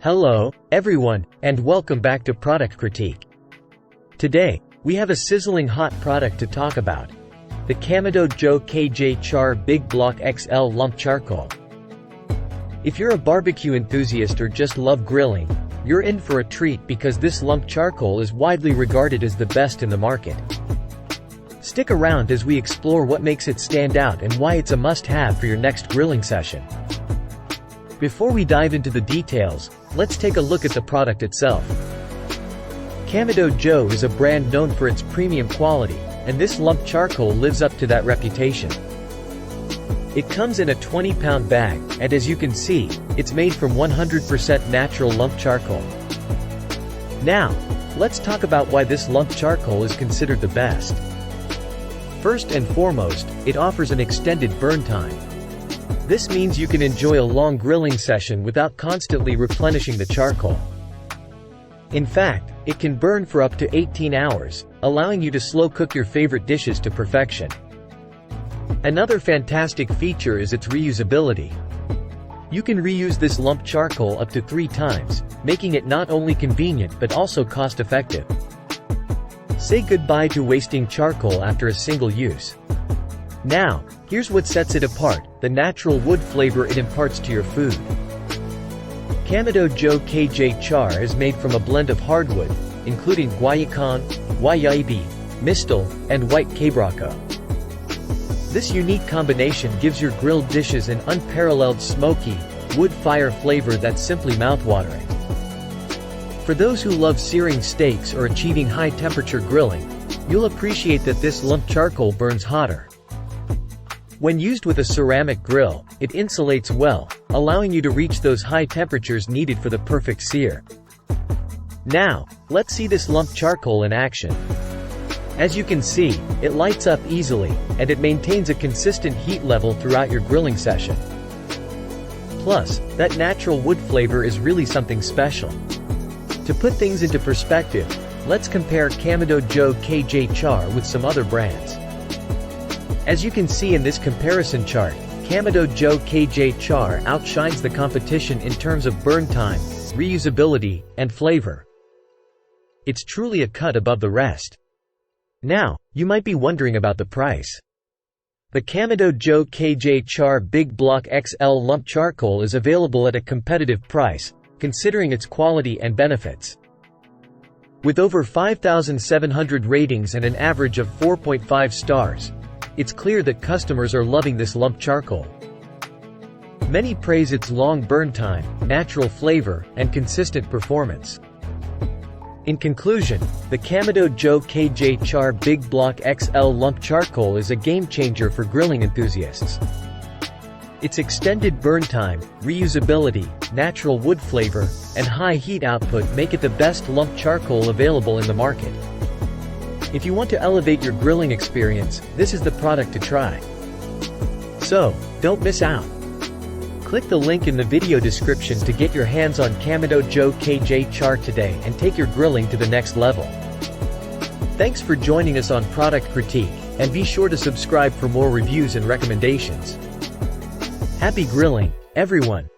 Hello, everyone, and welcome back to Product Critique. Today, we have a sizzling hot product to talk about. The Kamado Joe KJ Char Big Block XL Lump Charcoal. If you're a barbecue enthusiast or just love grilling, you're in for a treat because this lump charcoal is widely regarded as the best in the market. Stick around as we explore what makes it stand out and why it's a must-have for your next grilling session. Before we dive into the details, let's take a look at the product itself. Kamado Joe is a brand known for its premium quality, and this lump charcoal lives up to that reputation. It comes in a 20-pound bag, and as you can see, it's made from 100% natural lump charcoal. Now, let's talk about why this lump charcoal is considered the best. First and foremost, it offers an extended burn time. This means you can enjoy a long grilling session without constantly replenishing the charcoal. In fact, it can burn for up to 18 hours, allowing you to slow cook your favorite dishes to perfection. Another fantastic feature is its reusability. You can reuse this lump charcoal up to 3 times, making it not only convenient but also cost-effective. Say goodbye to wasting charcoal after a single use. Now, here's what sets it apart: the natural wood flavor it imparts to your food. Kamado Joe KJ Char is made from a blend of hardwood, including guayacán, guayabi, mistle, and white quebracho. This unique combination gives your grilled dishes an unparalleled smoky, wood fire flavor that's simply mouthwatering. For those who love searing steaks or achieving high-temperature grilling, you'll appreciate that this lump charcoal burns hotter. When used with a ceramic grill, it insulates well, allowing you to reach those high temperatures needed for the perfect sear. Now, let's see this lump charcoal in action. As you can see, it lights up easily, and it maintains a consistent heat level throughout your grilling session. Plus, that natural wood flavor is really something special. To put things into perspective, let's compare Kamado Joe KJ Char with some other brands. As you can see in this comparison chart, Kamado Joe KJ Char outshines the competition in terms of burn time, reusability, and flavor. It's truly a cut above the rest. Now, you might be wondering about the price. The Kamado Joe KJ Char Big Block XL Lump Charcoal is available at a competitive price, considering its quality and benefits. With over 5,700 ratings and an average of 4.5 stars, it's clear that customers are loving this lump charcoal. Many praise its long burn time, natural flavor, and consistent performance. In conclusion, the Kamado Joe KJ Char Big Block XL Lump Charcoal is a game-changer for grilling enthusiasts. Its extended burn time, reusability, natural wood flavor, and high heat output make it the best lump charcoal available in the market. If you want to elevate your grilling experience, this is the product to try. So, don't miss out. Click the link in the video description to get your hands on Kamado Joe KJ Char today and take your grilling to the next level. Thanks for joining us on Product Critique, and be sure to subscribe for more reviews and recommendations. Happy grilling, everyone!